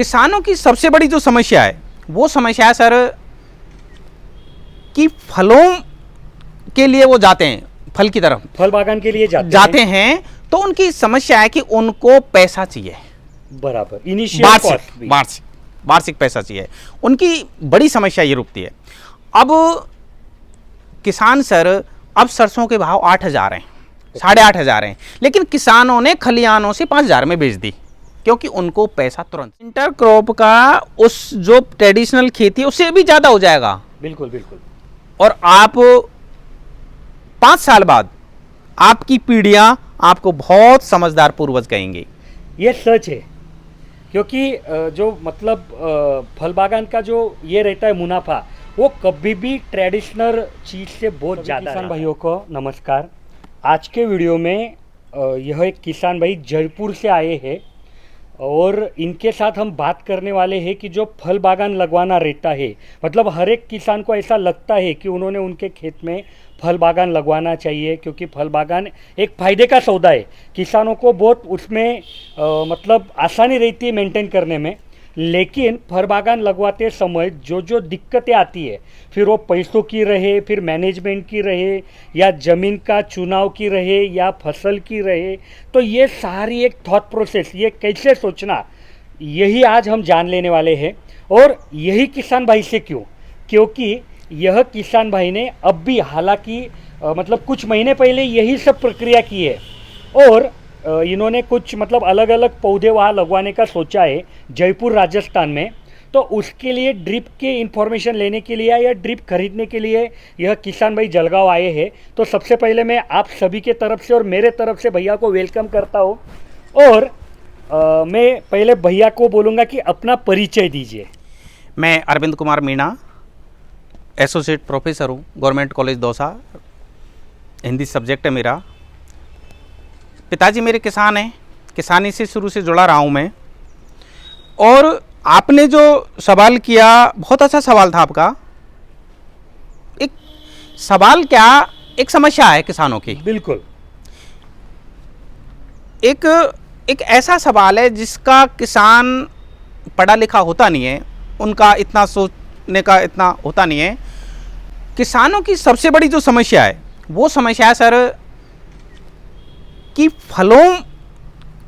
किसानों की सबसे बड़ी जो समस्या है वो समस्या है सर कि फलों के लिए वो जाते हैं, फल की तरफ, फल बागान के लिए जाते हैं तो उनकी समस्या है कि उनको पैसा चाहिए, बराबर, इनिशियल कॉस्ट भी, वार्षिक पैसा चाहिए। उनकी बड़ी समस्या ये रुकती है। अब किसान सर, अब सरसों के भाव 8,000 हैं, 8,500 हैं, लेकिन किसानों ने खलिहानों से 5,000 में बेच दी क्योंकि उनको पैसा तुरंत। इंटर क्रॉप का उस जो ट्रेडिशनल खेती है उससे भी ज़्यादा हो जाएगा। बिल्कुल बिल्कुल। और आप 5 साल बाद आपकी पीढ़ियां आपको बहुत समझदार पूर्वज कहेंगे। ये सच है, क्योंकि जो मतलब फल बागान का जो ये रहता है मुनाफा, वो कभी भी ट्रेडिशनल चीज़ से बहुत ज़्यादा। किसान भाइयों को नमस्कार। आज के वीडियो में यह एक किसान भाई जयपुर से आए हैं और इनके साथ हम बात करने वाले हैं कि जो फल बागान लगवाना रहता है, मतलब हर एक किसान को ऐसा लगता है कि उन्होंने उनके खेत में फल बागान लगवाना चाहिए, क्योंकि फल बागान एक फ़ायदे का सौदा है। किसानों को बहुत उसमें मतलब आसानी रहती है मेंटेन करने में, लेकिन फल बागान लगवाते समय जो जो दिक्कतें आती है, फिर वो पैसों की रहे, फिर मैनेजमेंट की रहे, या ज़मीन का चुनाव की रहे, या फसल की रहे, तो ये सारी एक थॉट प्रोसेस, ये कैसे सोचना, यही आज हम जान लेने वाले हैं। और यही किसान भाई से क्यों, क्योंकि यह किसान भाई ने अब भी, हालांकि मतलब कुछ महीने पहले यही सब प्रक्रिया की है, और इन्होंने कुछ मतलब अलग अलग पौधे वहाँ लगवाने का सोचा है जयपुर राजस्थान में। तो उसके लिए ड्रिप के इंफॉर्मेशन लेने के लिए या ड्रिप खरीदने के लिए यह किसान भाई जलगांव आए हैं। तो सबसे पहले मैं आप सभी के तरफ से और मेरे तरफ से भैया को वेलकम करता हूँ। और मैं पहले भैया को बोलूँगा कि अपना परिचय दीजिए। मैं अरविंद कुमार मीणा, एसोसिएट प्रोफेसर हूँ, government college Dausa, Hindi subject है मेरा। पिताजी मेरे किसान हैं, किसानी से शुरू से जुड़ा रहा हूँ मैं। और आपने जो सवाल किया, बहुत अच्छा सवाल था आपका। एक सवाल क्या, एक समस्या है किसानों की। बिल्कुल। एक ऐसा सवाल है जिसका किसान पढ़ा लिखा होता नहीं है, उनका इतना सोचने का इतना होता नहीं है। किसानों की सबसे बड़ी जो समस्या है वो समस्या है सर कि फलों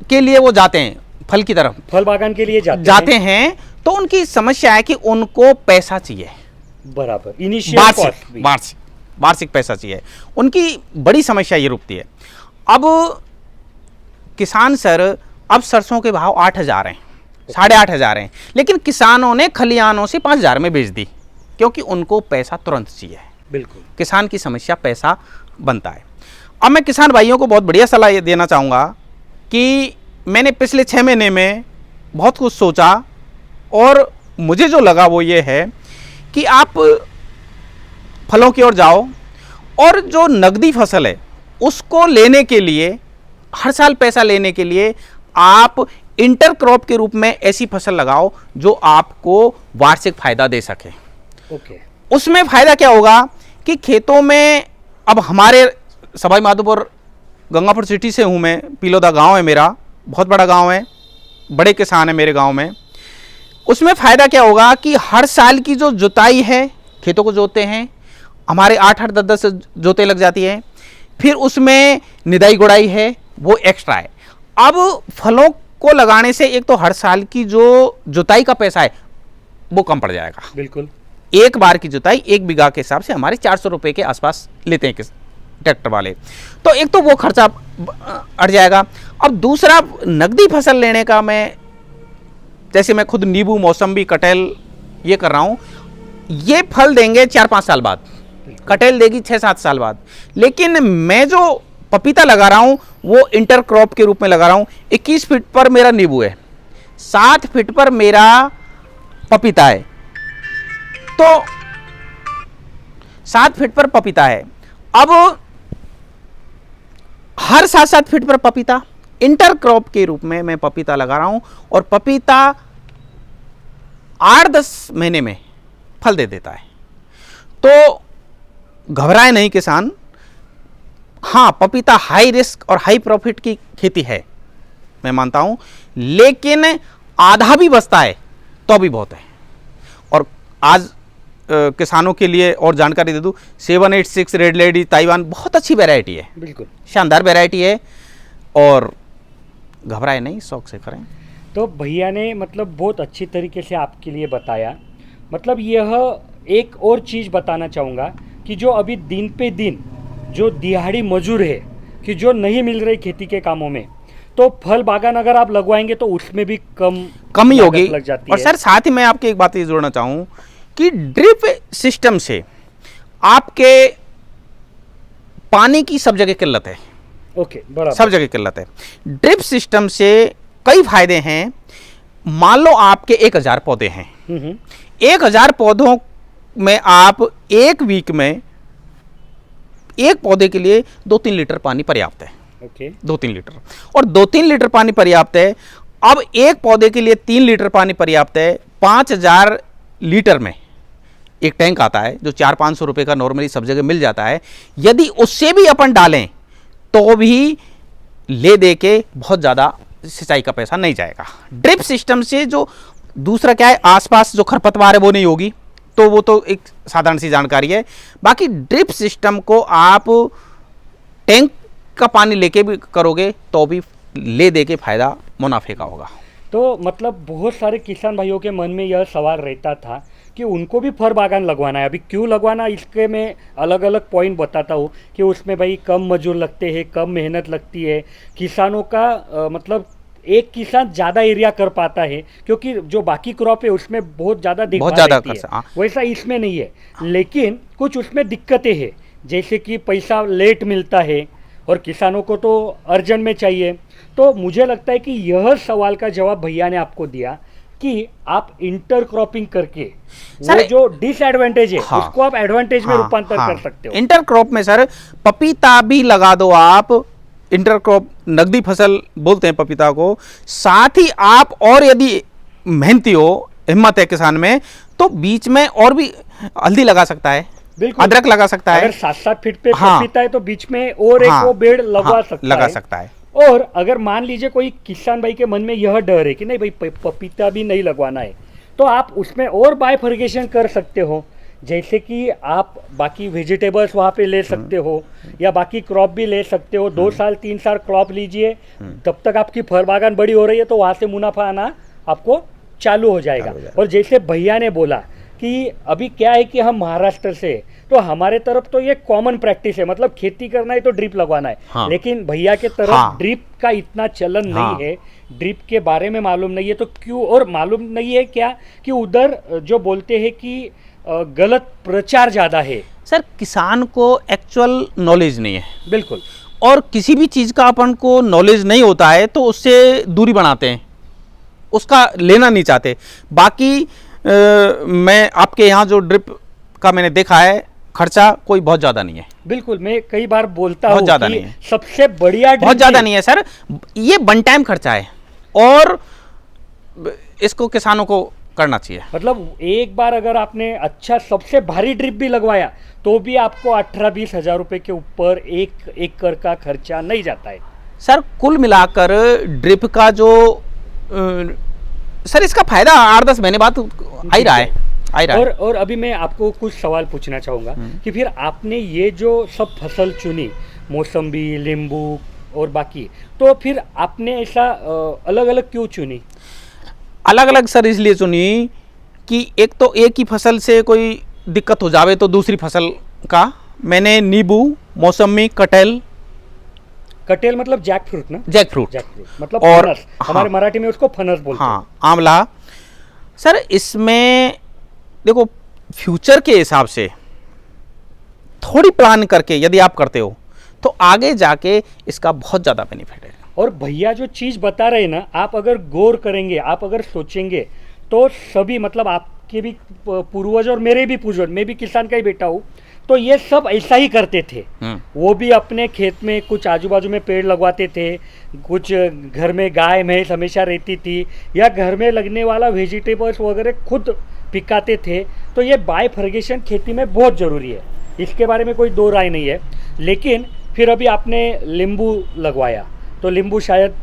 के लिए वो जाते हैं, फल की तरफ, फल बागान के लिए जाते हैं तो उनकी समस्या है कि उनको पैसा चाहिए, बराबर, इनिशियल कॉस्ट भी, वार्षिक पैसा चाहिए। उनकी बड़ी समस्या ये रुकती है। अब किसान सर, अब सरसों के भाव 8,000 हैं, 8,500 हैं, लेकिन किसानों ने खलिहानों से 5,000 में बेच दी क्योंकि उनको पैसा तुरंत चाहिए। बिल्कुल, किसान की समस्या पैसा बनता है। अब मैं किसान भाइयों को बहुत बढ़िया सलाह ये देना चाहूँगा कि मैंने पिछले 6 महीने में बहुत कुछ सोचा और मुझे जो लगा वो ये है कि आप फलों की ओर जाओ और जो नकदी फसल है उसको लेने के लिए, हर साल पैसा लेने के लिए आप इंटर क्रॉप के रूप में ऐसी फसल लगाओ जो आपको वार्षिक फायदा दे सके। ओके। उसमें फायदा क्या होगा कि खेतों में, अब हमारे सवाई माधोपुर गंगापुर सिटी से हूँ मैं, पिलोदा गांव है मेरा, बहुत बड़ा गांव है, बड़े किसान है मेरे गांव में। उसमें फ़ायदा क्या होगा कि हर साल की जो जुताई है, खेतों को जोतते हैं, हमारे 8-8, 10-10 जोते लग जाती है, फिर उसमें निदाई गुड़ाई है वो एक्स्ट्रा है। अब फलों को लगाने से एक तो हर साल की जो जुताई का पैसा है वो कम पड़ जाएगा। बिल्कुल। एक बार की जुताई 1 बीघा के हिसाब से हमारे 400 रुपये के आसपास लेते हैं ट्रैक्टर वाले, तो एक तो वो खर्चा अट जाएगा। अब दूसरा, नकदी फसल लेने का, मैं जैसे मैं खुद नींबू, मौसम्बी, कटहल ये कर रहा हूँ, ये फल देंगे 4-5 साल बाद, कटहल देगी 6-7 साल बाद। लेकिन मैं जो पपीता लगा रहा हूँ वो इंटर क्रॉप के रूप में लगा रहा हूँ। 21 फीट पर मेरा नींबू है, 7 फीट पर मेरा पपीता है, तो 7 फीट पर पपीता है। अब हर 7-7 फीट पर पपीता, इंटर क्रॉप के रूप में मैं पपीता लगा रहा हूं और पपीता 8-10 महीने में फल दे देता है। तो घबराए नहीं किसान। हाँ, पपीता हाई रिस्क और हाई प्रॉफिट की खेती है, मैं मानता हूं, लेकिन आधा भी बचता है तो भी बहुत है। और आज किसानों के लिए और जानकारी दे दूँ, 786 रेड लेडी ताइवान बहुत अच्छी वैरायटी है, बिल्कुल शानदार वैरायटी है, और घबराए नहीं, शौक से करें। तो भैया ने मतलब बहुत अच्छी तरीके से आपके लिए बताया। मतलब यह एक और चीज़ बताना चाहूँगा कि जो अभी दिन पे दिन जो दिहाड़ी मजूर है कि जो नहीं मिल रही खेती के कामों में, तो फल बागान अगर आप लगवाएंगे तो उसमें भी कमी लागत होगी। लग जाती और है। सर साथ ही मैं आपकी एक बात ये जोड़ना चाहूँ कि ड्रिप सिस्टम से आपके पानी की सब जगह किल्लत है, ओके, बराबर, सब जगह किल्लत है। ड्रिप सिस्टम से कई फायदे हैं। मान लो आपके 1000 पौधे हैं, 1000 पौधों में आप एक वीक में एक पौधे के लिए 2-3 लीटर पानी पर्याप्त है। ओके, 2-3 लीटर, और 2-3 लीटर पानी पर्याप्त है। अब एक पौधे के लिए 3 लीटर पानी पर्याप्त है। 5000 लीटर में एक टैंक आता है जो 400-500 रुपए का नॉर्मली सब जगह मिल जाता है। यदि उससे भी अपन डालें तो भी ले दे के बहुत ज़्यादा सिंचाई का पैसा नहीं जाएगा। ड्रिप सिस्टम से जो दूसरा क्या है, आसपास जो खरपतवार है वो नहीं होगी, तो वो तो एक साधारण सी जानकारी है। बाकी ड्रिप सिस्टम को आप टैंक का पानी लेके भी करोगे तो भी ले दे के फायदा मुनाफे का होगा। तो मतलब बहुत सारे किसान भाइयों के मन में यह सवाल रहता था कि उनको भी फल बागान लगवाना है। अभी क्यों लगवाना, इसके मैं अलग अलग पॉइंट बताता हूँ कि उसमें भाई कम मजदूर लगते हैं, कम मेहनत लगती है, किसानों का मतलब एक किसान ज़्यादा एरिया कर पाता है क्योंकि जो बाकी क्रॉप है उसमें बहुत ज़्यादा बहुत ज़्यादा रहती है, वैसा इसमें नहीं है। लेकिन कुछ उसमें दिक्कतें हैं, जैसे कि पैसा लेट मिलता है और किसानों को तो अर्जेंट में चाहिए। तो मुझे लगता है कि यह सवाल का जवाब भैया ने आपको दिया कि आप इंटर क्रॉपिंग करके वो जो डिसएडवांटेज है उसको आप एडवांटेज में रूपांतर कर सकते हो। इंटर क्रॉप में सर पपीता भी लगा दो आप, इंटर क्रॉप नगदी फसल बोलते हैं पपीता को। साथ ही आप और यदि मेहनती हो, हिम्मत है किसान में, तो बीच में और भी हल्दी लगा सकता है, अदरक लगा सकता है। अगर 7-7 फीट पे पपीता है तो बीच में और एक वो पेड़ लगा सकता है। और अगर मान लीजिए कोई किसान भाई के मन में यह डर है कि नहीं भाई पपीता भी नहीं लगवाना है, तो आप उसमें और बाइफर्गेशन कर सकते हो। जैसे कि आप बाकी वेजिटेबल्स वहाँ पे ले सकते हो या बाकी क्रॉप भी ले सकते हो। 2 साल 3 साल क्रॉप लीजिए, तब तक आपकी फल बागान बड़ी हो रही है तो वहाँ से मुनाफा आना आपको चालू हो जाएगा। और जैसे भैया ने बोला कि अभी क्या है कि हम महाराष्ट्र से, तो हमारे तरफ तो ये कॉमन प्रैक्टिस है, मतलब खेती करना है तो ड्रिप लगवाना है। हाँ। लेकिन भैया के तरफ ड्रिप का इतना चलन नहीं है, ड्रिप के बारे में मालूम नहीं है। तो क्यों, और मालूम नहीं है क्या कि उधर जो बोलते हैं कि गलत प्रचार ज़्यादा है। सर किसान को एक्चुअल नॉलेज नहीं है, बिल्कुल, और किसी भी चीज़ का अपन को नॉलेज नहीं होता है तो उससे दूरी बनाते हैं, उसका लेना नहीं चाहते। बाकी मैं आपके यहाँ जो ड्रिप का मैंने देखा है, खर्चा कोई बहुत ज़्यादा नहीं है। बिल्कुल, मैं कई बार बोलता हूँ बहुत ज़्यादा नहीं है, सबसे बढ़िया बहुत ज़्यादा नहीं है सर, ये वन टाइम खर्चा है और इसको किसानों को करना चाहिए। मतलब एक बार अगर आपने अच्छा सबसे भारी ड्रिप भी लगवाया तो भी आपको 18-20 हज़ार रुपये के ऊपर एक एकड़ का खर्चा नहीं जाता है। सर कुल मिलाकर ड्रिप का जो सर इसका फायदा 8-10 महीने बाद आ ही रहा है। और अभी मैं आपको कुछ सवाल पूछना चाहूँगा कि फिर आपने ये जो सब फसल चुनी, मौसम्बी, नींबू और बाकी, तो फिर आपने ऐसा अलग अलग क्यों चुनी? अलग अलग सर इसलिए चुनी कि एक तो एक ही फसल से कोई दिक्कत हो जावे तो दूसरी फसल का मैंने नींबू, मौसम्बी, कटहल मतलब जैक फ्रूट ना? जैक फ्रूट मतलब और फनस, हमारे मराठी में उसको फनस बोलते हैं। आंवला। सर इसमें देखो फ्यूचर के हिसाब से थोड़ी प्लान करके यदि आप करते हो तो आगे जाके इसका बहुत ज़्यादा बेनिफिट है। और भैया जो चीज़ बता रहे हैं ना, आप अगर गौर करेंगे, आप अगर सोचेंगे तो सभी, मतलब आपके भी पूर्वज और मेरे भी पूर्वज, मैं भी किसान का ही बेटा हूँ, तो ये सब ऐसा ही करते थे। वो भी अपने खेत में कुछ आजू बाजू में पेड़ लगवाते थे, कुछ घर में गाय भैंस हमेशा रहती थी, या घर में लगने वाला वेजिटेबल्स वगैरह खुद पिकाते थे। तो ये बाइफर्गेशन खेती में बहुत ज़रूरी है, इसके बारे में कोई दो राय नहीं है। लेकिन फिर अभी आपने नींबू लगवाया तो नींबू शायद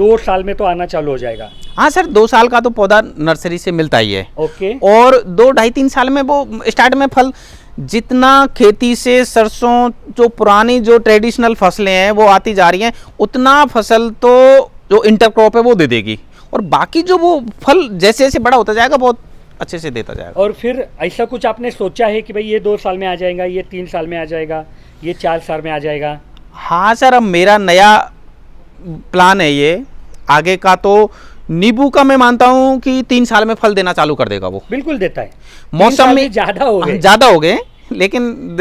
2 साल में तो आना चालू हो जाएगा। हाँ सर, 2 साल का तो पौधा नर्सरी से मिलता ही है। ओके। और 2 ढाई 3 साल में वो स्टार्ट में फल, जितना खेती से सरसों जो पुरानी जो ट्रेडिशनल फसलें हैं वो आती जा रही हैं, उतना फसल तो जो इंटरक्रॉप है वो दे देगी, और बाकी जो वो फल जैसे जैसे बड़ा होता जाएगा बहुत अच्छे से देता जाएगा। और फिर ऐसा कुछ आपने सोचा है कि भाई ये 2 साल में आ जाएगा, ये 3 साल में आ जाएगा, ये 4 साल में आ जाएगा? हाँ सर, अब मेरा नया प्लान है ये आगे का, तो नींबू का मैं मानता हूँ कि 3 साल में फल देना चालू कर देगा वो। बिल्कुल देता है। मौसम में ज़्यादा हो गए, ज़्यादा हो गए, लेकिन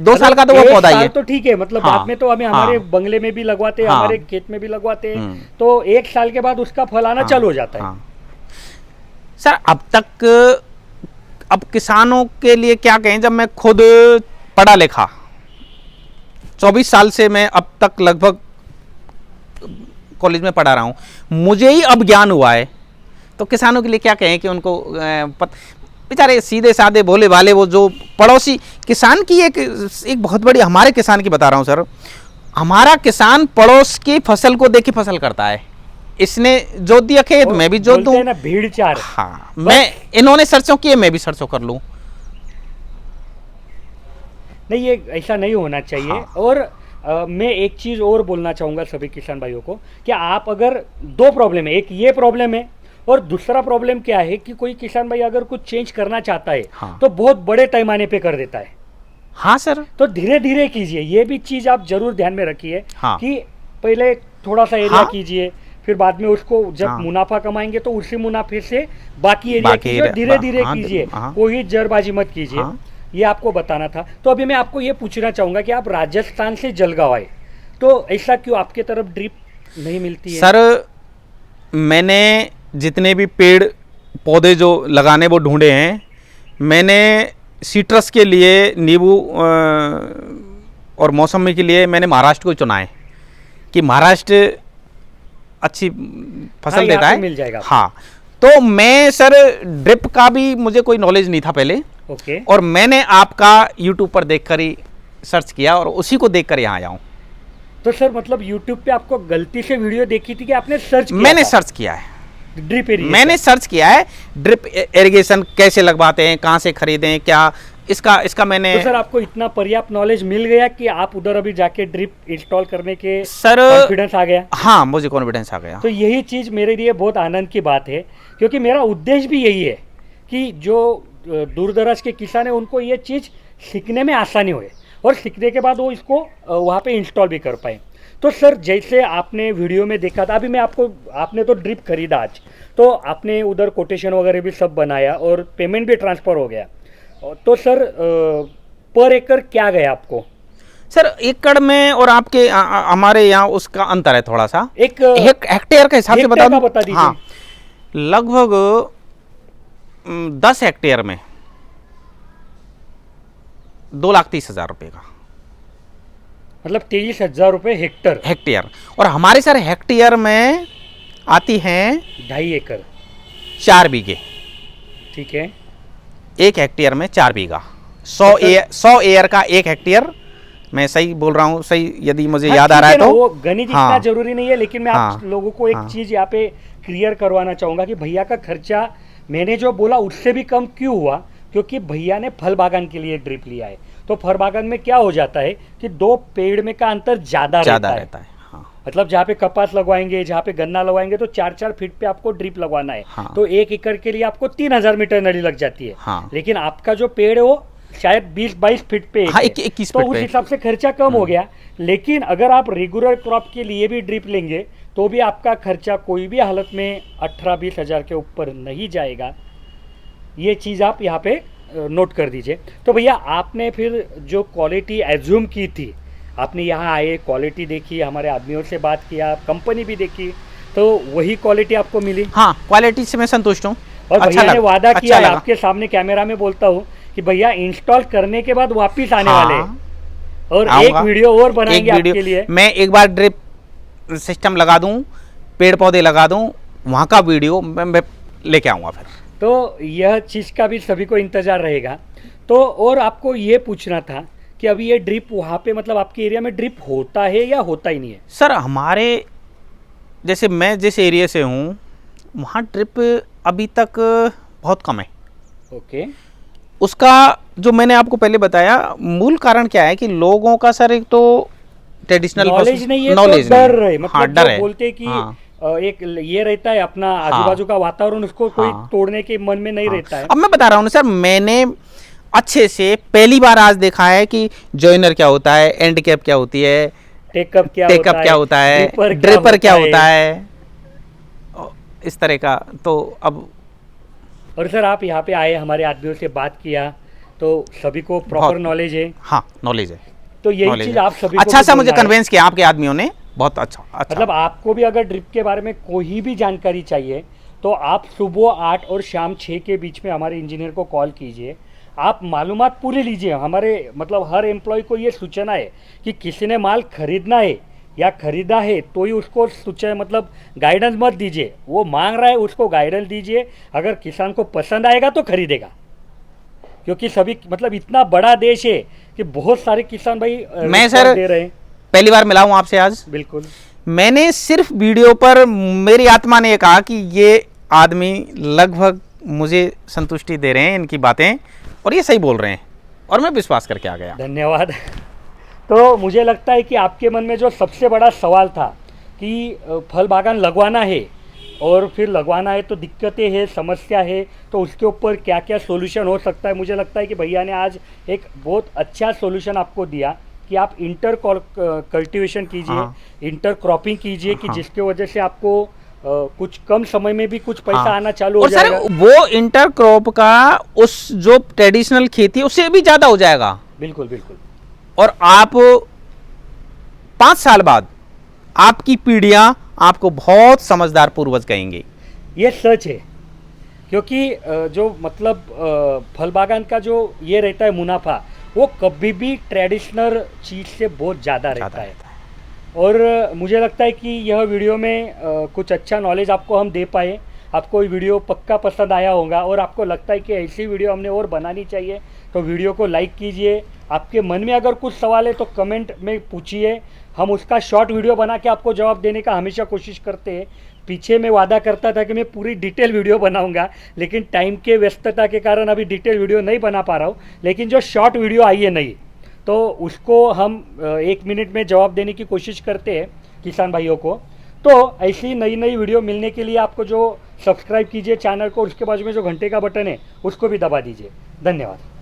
2 साल का तो वो पौधा ही है। तो ठीक है, मतलब हाँ, बाद में तो हमें हमारे हाँ, बंगले में भी लगवाते हैं, हाँ, हमारे खेत में भी लगवाते हैं, तो 1 साल के बाद उसका फल आना चालू हो जाता है। हाँ। सर अब तक, अब किसानों के लिए क्या कहें, जब मैं खुद पढ़ा लिखा 24 साल से मैं अब तक लगभग कॉलेज में पढ़ा रहा हूँ, मुझे ही अब ज्ञान हुआ है, तो किसानों के लिए क्या कहें कि उनको बेचारे सीधे साधे भोले भाले वो जो पड़ोसी किसान की एक बहुत बड़ी, हमारे किसान की बता रहा हूँ सर, हमारा किसान पड़ोस की फसल को देख के फसल करता है। इसने जोत दिया खेत, मैं भी जोत दूं ना, भीड़ चार। हाँ, मैं इन्होंने सरसों किए, मैं भी सरसों कर लूं। नहीं, ये ऐसा नहीं होना चाहिए। हाँ। और मैं एक चीज़ और बोलना चाहूँगा सभी किसान भाइयों को कि आप अगर 2 प्रॉब्लम है, एक ये प्रॉब्लम है और दूसरा प्रॉब्लम क्या है कि कोई किसान भाई अगर कुछ चेंज करना चाहता है, हाँ। तो बहुत बड़े पैमाने पे कर देता है। हाँ सर, तो धीरे धीरे कीजिए, ये भी चीज़ आप जरूर ध्यान में रखिए। हाँ। कि पहले थोड़ा सा एरिया हाँ। कीजिए, फिर बाद में उसको जब हाँ। मुनाफा कमाएंगे तो उसी मुनाफे से बाकी एरिया बाकी कीजिए, एरिया, धीरे धीरे हाँ, कीजिए, हाँ। कोई जल्दबाजी मत कीजिए। हाँ। ये आपको बताना था। तो अभी मैं आपको ये पूछना चाहूँगा कि आप राजस्थान से जलगांव आए, तो ऐसा क्यों आपके तरफ ड्रिप नहीं मिलती है? सर मैंने जितने भी पेड़ पौधे जो लगाने वो ढूंढे हैं, मैंने सिट्रस के लिए, नींबू और मौसमी के लिए मैंने महाराष्ट्र को चुना है कि महाराष्ट्र अच्छी फसल हाँ, देता है, मिल जाएगा। हाँ, तो मैं सर ड्रिप का भी मुझे कोई नॉलेज नहीं था पहले, ओके। और मैंने आपका यूट्यूब पर देखकर ही सर्च किया और उसी को देखकर यहाँ आया हूँ। तो सर मतलब यूट्यूब पे आपको गलती से वीडियो देखी थी कि आपने सर्च किया? मैंने सर्च किया है, ड्रिप इरिगेशन मैंने सर्च किया है, ड्रिप इरिगेशन कैसे लगवाते हैं, कहाँ से खरीदें, क्या इसका मैंने। तो सर आपको इतना पर्याप्त नॉलेज मिल गया कि आप उधर अभी जाके ड्रिप इंस्टॉल करने के सर कॉन्फिडेंस आ गया? हाँ, मुझे कॉन्फिडेंस आ गया। तो यही चीज़ मेरे लिए बहुत आनंद की बात है, क्योंकि मेरा उद्देश्य भी यही है कि जो दूर दराज के किसान हैं उनको ये चीज़ सीखने में आसानी होए और सीखने के बाद वो इसको वहाँ पे इंस्टॉल भी कर पाए। तो सर जैसे आपने वीडियो में देखा था, अभी मैं आपने तो ड्रिप खरीदा आज, तो आपने उधर कोटेशन वगैरह भी सब बनाया और पेमेंट भी ट्रांसफ़र हो गया, तो सर पर एकड़ क्या गया आपको? सर एकड़ में और आपके हमारे यहाँ उसका अंतर है थोड़ा सा, एक हेक्टेयर के हिसाब से बता दीजिए। हाँ, लगभग 10 हेक्टेयर में 2,30,000 रुपये का, मतलब 23,000 रुपये हेक्टेयर। और हमारे सर हेक्टेयर में आती हैं 2.5 एकड़, 4 बीघे। ठीक है, 1 हेक्टेयर में 4 बीघा, 100 एयर का 1 हेक्टेयर। मैं सही बोल रहा हूँ, सही यदि मुझे याद आ रहा है तो। वो गणित इतना हाँ, जरूरी नहीं है, लेकिन मैं आप लोगों को एक हाँ, चीज़ यहाँ पे क्लियर करवाना चाहूँगा कि भैया का खर्चा मैंने जो बोला उससे भी कम क्यों हुआ, क्योंकि भैया ने फल बागान के लिए ड्रिप लिया है। तो फल बागान में क्या हो जाता है कि 2 पेड़ में का अंतर ज़्यादा रहता है। हाँ। मतलब जहाँ पे कपास लगवाएंगे, जहाँ पे गन्ना लगवाएंगे तो 4-4 फीट पे आपको ड्रिप लगवाना है। हाँ। तो 1 एकड़ के लिए आपको 3,000 मीटर नली लग जाती है। हाँ। लेकिन आपका जो पेड़ है वो शायद 20-22 फीट पे हाँ, है, 21 तो फीट उस पे। हिसाब से खर्चा कम हो गया। लेकिन अगर आप रेगुलर क्रॉप के लिए भी ड्रिप लेंगे तो भी आपका खर्चा कोई भी हालत में 18-20 हज़ार के ऊपर नहीं जाएगा। ये चीज़ आप यहाँ पे नोट कर दीजिए। तो भैया आपने फिर जो क्वालिटी एज्यूम की थी, आपने यहाँ आए, क्वालिटी देखी, हमारे आदमियों से बात किया, कंपनी भी देखी, तो वही क्वालिटी आपको मिली? हाँ, क्वालिटी से मैं संतुष्ट हूँ। और भैया ने वादा किया, आपके सामने कैमरा में बोलता हूँ कि भैया इंस्टॉल करने के बाद वापिस आने वाले हैं और एक वीडियो और बनाएंगे आपके लिए। मैं एक बार ड्रिप सिस्टम लगा दूं, पेड़ पौधे लगा दूं, वहाँ का वीडियो मैं लेके आऊँगा फिर। तो यह चीज़ का भी सभी को इंतज़ार रहेगा। तो और आपको ये पूछना था कि अभी ये ड्रिप वहाँ पे मतलब आपके एरिया में ड्रिप होता है या होता ही नहीं है? सर हमारे जैसे मैं जिस एरिया से हूँ वहाँ ड्रिप अभी तक बहुत कम है। ओके। उसका जो मैंने आपको पहले बताया मूल कारण क्या है कि लोगों का सर एक तो ट्रेडिशनल नॉलेज नहीं है, नॉलेज तो डर है, मतलब हाँ डर जो है। बोलते हैं कि हाँ। एक ये रहता है अपना आजू बाजू का वातावरण, उसको कोई हाँ। तोड़ने के मन में नहीं हाँ। रहता है। अब मैं बता रहा हूँ ना सर, मैंने अच्छे से पहली बार आज देखा है कि जॉइनर क्या होता है, एंड कैप क्या होती है, टेकअप क्या होता है, ड्रिपर क्या होता है, इस तरह का। तो अब और सर आप यहाँ पे आए, हमारे आदमियों से बात किया, तो सभी को प्रॉपर नॉलेज है। हाँ नॉलेज है। तो यही knowledge चीज है। आप सभी अच्छा को सा भी मुझे बोलना है। कन्विंस किया आपके आदमियों ने, बहुत अच्छा मतलब आपको भी अगर ड्रिप के बारे में कोई भी जानकारी चाहिए तो आप सुबह 8 और शाम 6 के बीच में हमारे इंजीनियर को कॉल कीजिए। आप मालूमात पूरी लीजिए। हमारे मतलब हर एम्प्लॉय को ये सूचना है कि किसी ने माल खरीदना है या खरीदा है तो ही उसको सूचना, मतलब गाइडेंस मत दीजिए। वो मांग रहा है उसको गाइडेंस दीजिए। अगर किसान को पसंद आएगा तो खरीदेगा, क्योंकि सभी मतलब इतना बड़ा देश है कि बहुत सारे किसान भाई मैं सर दे रहे हैं। पहली बार मिला हूँ आपसे आज। बिल्कुल। मैंने सिर्फ वीडियो पर मेरी आत्मा ने कहा कि ये आदमी लगभग मुझे संतुष्टि दे रहे हैं इनकी बातें, और ये सही बोल रहे हैं, और मैं विश्वास करके आ गया। धन्यवाद। तो मुझे लगता है कि आपके मन में जो सबसे बड़ा सवाल था कि फल बागान लगवाना है और फिर लगवाना है तो दिक्कतें हैं, समस्या है, तो उसके ऊपर क्या क्या सॉल्यूशन हो सकता है, मुझे लगता है कि भैया ने आज एक बहुत अच्छा सॉल्यूशन आपको दिया कि आप इंटर कल्टीवेशन कीजिए। हाँ। इंटर क्रॉपिंग कीजिए कि हाँ। जिसके वजह से आपको कुछ कम समय में भी कुछ पैसा हाँ। आना चालू हो और सर जाएगा। वो इंटर क्रॉप का उस जो ट्रेडिशनल खेती है उससे भी ज़्यादा हो जाएगा। बिल्कुल बिल्कुल। और आप 5 साल बाद आपकी पीढ़ियां आपको बहुत समझदार पूर्वज कहेंगे। ये सच है, क्योंकि जो मतलब फल बागान का जो ये रहता है मुनाफा, वो कभी भी ट्रेडिशनल चीज़ से बहुत ज़्यादा रहता है। और मुझे लगता है कि यह वीडियो में कुछ अच्छा नॉलेज आपको हम दे पाए। आपको ये वीडियो पक्का पसंद आया होगा और आपको लगता है कि ऐसी वीडियो हमने और बनानी चाहिए तो वीडियो को लाइक कीजिए। आपके मन में अगर कुछ सवाल है तो कमेंट में पूछिए, हम उसका शॉर्ट वीडियो बना के आपको जवाब देने का हमेशा कोशिश करते हैं। पीछे मैं वादा करता था कि मैं पूरी डिटेल वीडियो बनाऊंगा, लेकिन टाइम के व्यस्तता के कारण अभी डिटेल वीडियो नहीं बना पा रहा हूँ। लेकिन जो शॉर्ट वीडियो आई है नई, तो उसको हम 1 मिनट में जवाब देने की कोशिश करते हैं किसान भाइयों को। तो ऐसी नई नई वीडियो मिलने के लिए आपको जो सब्सक्राइब कीजिए चैनल को, उसके बाजू में जो घंटे का बटन है उसको भी दबा दीजिए। धन्यवाद।